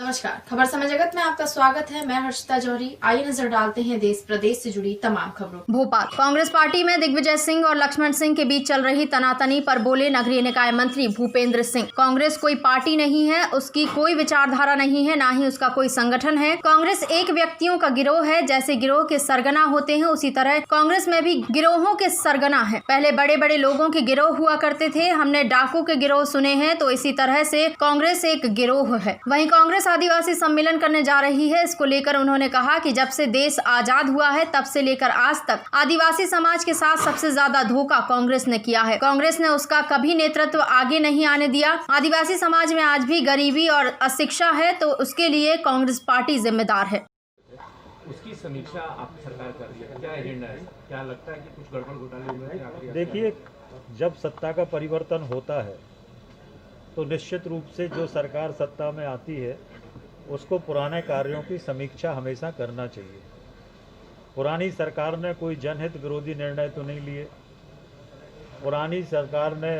नमस्कार, खबर समय जगत में आपका स्वागत है। मैं हर्षिता जौहरी। आइए नजर डालते हैं देश प्रदेश से जुड़ी तमाम खबरों। भोपाल कांग्रेस पार्टी में दिग्विजय सिंह और लक्ष्मण सिंह के बीच चल रही तनातनी पर बोले नगरीय निकाय मंत्री भूपेंद्र सिंह। कांग्रेस कोई पार्टी नहीं है, उसकी कोई विचारधारा नहीं है, ना ही उसका कोई संगठन है। कांग्रेस एक व्यक्तियों का गिरोह है। जैसे गिरोह के सरगना होते हैं, उसी तरह कांग्रेस में भी गिरोहों के सरगना है। पहले बड़े बड़े लोगों के गिरोह हुआ करते थे, हमने डाकू के गिरोह सुने हैं, तो इसी तरह से कांग्रेस एक गिरोह है। वहीं कांग्रेस आदिवासी सम्मेलन करने जा रही है। इसको लेकर उन्होंने कहा कि जब से देश आजाद हुआ है तब से लेकर आज तक आदिवासी समाज के साथ सबसे ज्यादा धोखा कांग्रेस ने किया है। कांग्रेस ने उसका कभी नेतृत्व आगे नहीं आने दिया। आदिवासी समाज में आज भी गरीबी और अशिक्षा है, तो उसके लिए कांग्रेस पार्टी जिम्मेदार है। उसकी समीक्षा आप सरकार कर रही है, क्या एजेंडा है? क्या लगता है कि कुछ गड़बड़ घोटाले हुए हैं? देखिए, जब सत्ता का परिवर्तन होता है तो निश्चित रूप से जो सरकार सत्ता में आती है उसको पुराने कार्यों की समीक्षा हमेशा करना चाहिए। पुरानी सरकार ने कोई जनहित विरोधी निर्णय तो नहीं लिए, पुरानी सरकार ने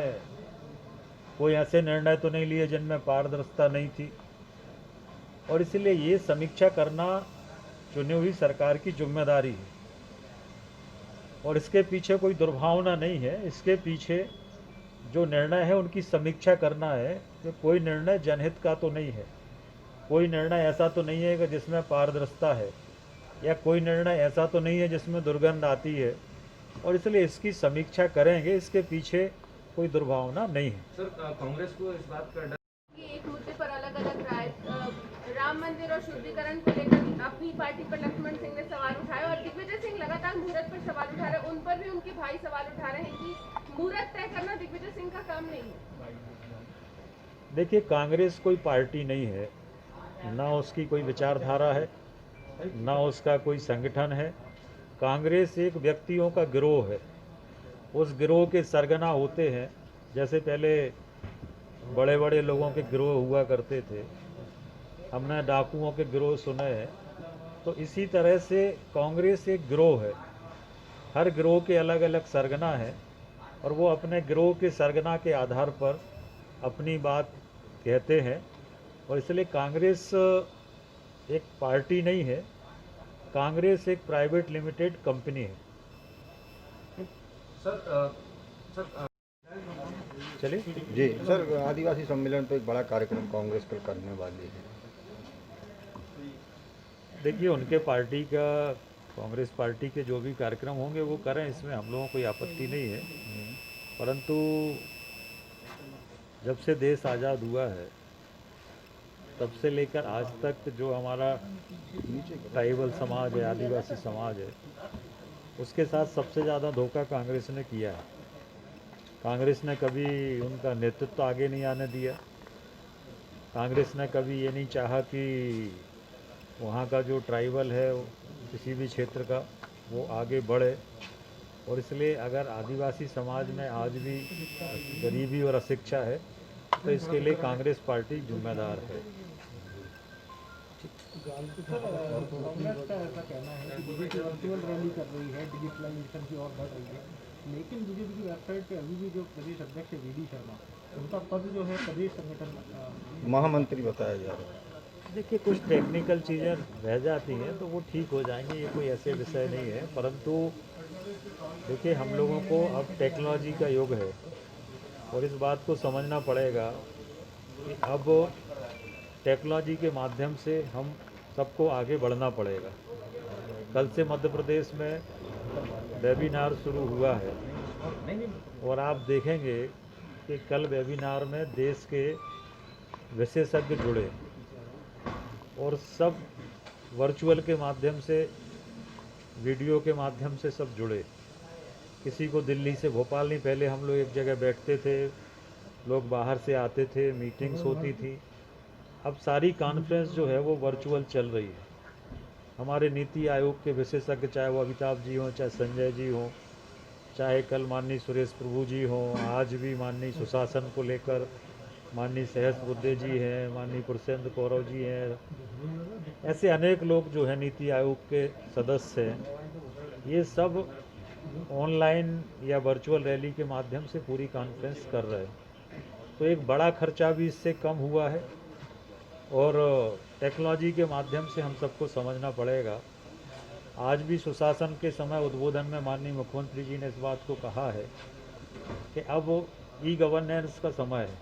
कोई ऐसे निर्णय तो नहीं लिए जिनमें पारदर्शिता नहीं थी, और इसलिए ये समीक्षा करना चुनी हुई सरकार की जिम्मेदारी है। और इसके पीछे कोई दुर्भावना नहीं है, इसके पीछे जो निर्णय है उनकी समीक्षा करना है कि कोई निर्णय जनहित का तो नहीं है, कोई निर्णय ऐसा तो नहीं है कि जिसमें पारदर्शिता है, या कोई निर्णय ऐसा तो नहीं है जिसमें दुर्गंध आती है, और इसलिए इसकी समीक्षा करेंगे। इसके पीछे कोई दुर्भावना नहीं है। सर, कांग्रेस को इस बात का डर कि एक मुद्दे पर अलग अलग राय, राम मंदिर और शुद्धिकरण को लेकर अपनी पार्टी पर लक्ष्मण सिंह ने सवाल उठाए और दिग्विजय सिंह लगातार मुहूर्त पर सवाल उठा रहे हैं। उन पर भी उनके भाई सवाल उठा रहे हैं कि मुहूर्त तय करना दिग्विजय सिंह का काम नहीं है। देखिए, कांग्रेस कोई पार्टी नहीं है, ना उसकी कोई विचारधारा है, ना उसका कोई संगठन है। कांग्रेस एक व्यक्तियों का गिरोह है। उस गिरोह के सरगना होते हैं, जैसे पहले बड़े बड़े लोगों के गिरोह हुआ करते थे, हमने डाकुओं के गिरोह सुने हैं, तो इसी तरह से कांग्रेस एक गिरोह है। हर गिरोह के अलग अलग सरगना है और वो अपने गिरोह के सरगना के आधार पर अपनी बात कहते हैं, और इसलिए कांग्रेस एक पार्टी नहीं है, कांग्रेस एक प्राइवेट लिमिटेड कंपनी है। चलिए जी सर, आदिवासी सम्मेलन पर एक बड़ा कार्यक्रम कांग्रेस कल करने वाली है। देखिए, उनके पार्टी का, कांग्रेस पार्टी के जो भी कार्यक्रम होंगे वो करें, इसमें हम लोगों को कोई आपत्ति नहीं है। परंतु जब से देश आज़ाद हुआ है तब से लेकर आज तक जो हमारा ट्राइबल समाज है, आदिवासी समाज है, उसके साथ सबसे ज़्यादा धोखा कांग्रेस ने किया है। कांग्रेस ने कभी उनका नेतृत्व आगे नहीं आने दिया। कांग्रेस ने कभी ये नहीं चाहा कि वहाँ का जो ट्राइबल है किसी भी क्षेत्र का वो आगे बढ़े, और इसलिए अगर आदिवासी समाज में आज भी गरीबी और अशिक्षा है तो इसके लिए कांग्रेस पार्टी जिम्मेदार है। कांग्रेस का ऐसा कहना है कि बीजेपी वर्चुअल रैली कर रही है, डिजिटलाइजेशन की ओर बढ़ रही है, लेकिन बीजेपी की वेबसाइट पे अभी भी जो प्रदेश अध्यक्ष है वीडी शर्मा, उनका पद जो है प्रदेश संगठन महामंत्री बताया जा रहा है। देखिए, कुछ टेक्निकल चीज़ें रह जाती हैं तो वो ठीक हो जाएंगी, ये कोई ऐसे विषय नहीं है। परंतु देखिए, हम लोगों को अब टेक्नोलॉजी का युग है और इस बात को समझना पड़ेगा कि अब टेक्नोलॉजी के माध्यम से हम सबको आगे बढ़ना पड़ेगा। कल से मध्य प्रदेश में वेबिनार शुरू हुआ है और आप देखेंगे कि कल वेबिनार में देश के विशेषज्ञ जुड़े और सब वर्चुअल के माध्यम से, वीडियो के माध्यम से सब जुड़े। किसी को दिल्ली से भोपाल नहीं, पहले हम लोग एक जगह बैठते थे, लोग बाहर से आते थे, मीटिंग्स होती थी। अब सारी कॉन्फ्रेंस जो है वो वर्चुअल चल रही है। हमारे नीति आयोग के विशेषज्ञ, चाहे वो अमिताभ जी हों, चाहे संजय जी हों, चाहे कल माननीय सुरेश प्रभु जी हों, आज भी माननीय सुशासन को लेकर माननीय सहस्रबुद्धे जी हैं, माननीय पुरुषेंद्र कौरव जी हैं, ऐसे अनेक लोग जो हैं नीति आयोग के सदस्य हैं, ये सब ऑनलाइन या वर्चुअल रैली के माध्यम से पूरी कॉन्फ्रेंस कर रहे हैं। तो एक बड़ा खर्चा भी इससे कम हुआ है और टेक्नोलॉजी के माध्यम से हम सबको समझना पड़ेगा। आज भी सुशासन के समय उद्बोधन में माननीय मुख्यमंत्री जी ने इस बात को कहा है कि अब ई गवर्नेंस का समय है।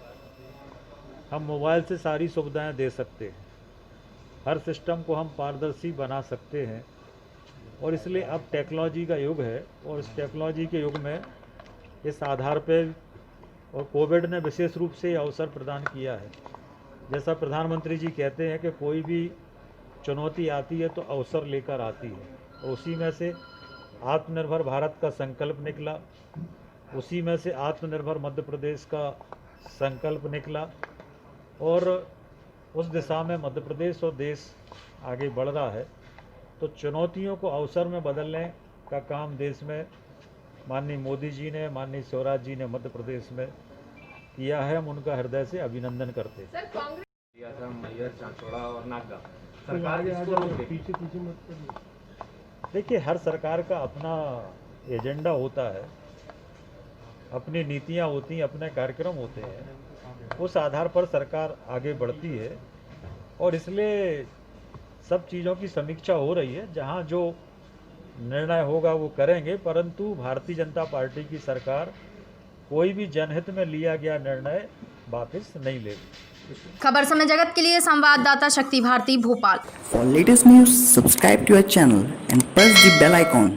हम मोबाइल से सारी सुविधाएं दे सकते हैं, हर सिस्टम को हम पारदर्शी बना सकते हैं और इसलिए अब टेक्नोलॉजी का युग है और इस टेक्नोलॉजी के युग में इस आधार पर और कोविड ने विशेष रूप से अवसर प्रदान किया है। जैसा प्रधानमंत्री जी कहते हैं कि कोई भी चुनौती आती है तो अवसर लेकर आती है, और उसी में से आत्मनिर्भर भारत का संकल्प निकला, उसी में से आत्मनिर्भर मध्य प्रदेश का संकल्प निकला और उस दिशा में मध्य प्रदेश और देश आगे बढ़ रहा है। तो चुनौतियों को अवसर में बदलने का काम देश में माननीय मोदी जी ने, माननीय शिवराज जी ने मध्य प्रदेश में किया है। हम उनका हृदय से अभिनंदन करते हैं। सर कांग्रेस दिया था मैयर, चांचौड़ा और नागदा, सरकार इसको रोक देगी। पीछे मत करिए। देखिए, हर सरकार का अपना एजेंडा होता है, अपनी नीतियाँ होती हैं, अपने कार्यक्रम होते हैं, उस आधार पर सरकार आगे बढ़ती है और इसलिए सब चीज़ों की समीक्षा हो रही है। जहाँ जो निर्णय होगा वो करेंगे, परंतु भारतीय जनता पार्टी की सरकार कोई भी जनहित में लिया गया निर्णय वापस नहीं लेगी। खबर समय जगत के लिए संवाददाता शक्ति Bharti, Bhopal. For latest news, subscribe to our channel and press the bell icon.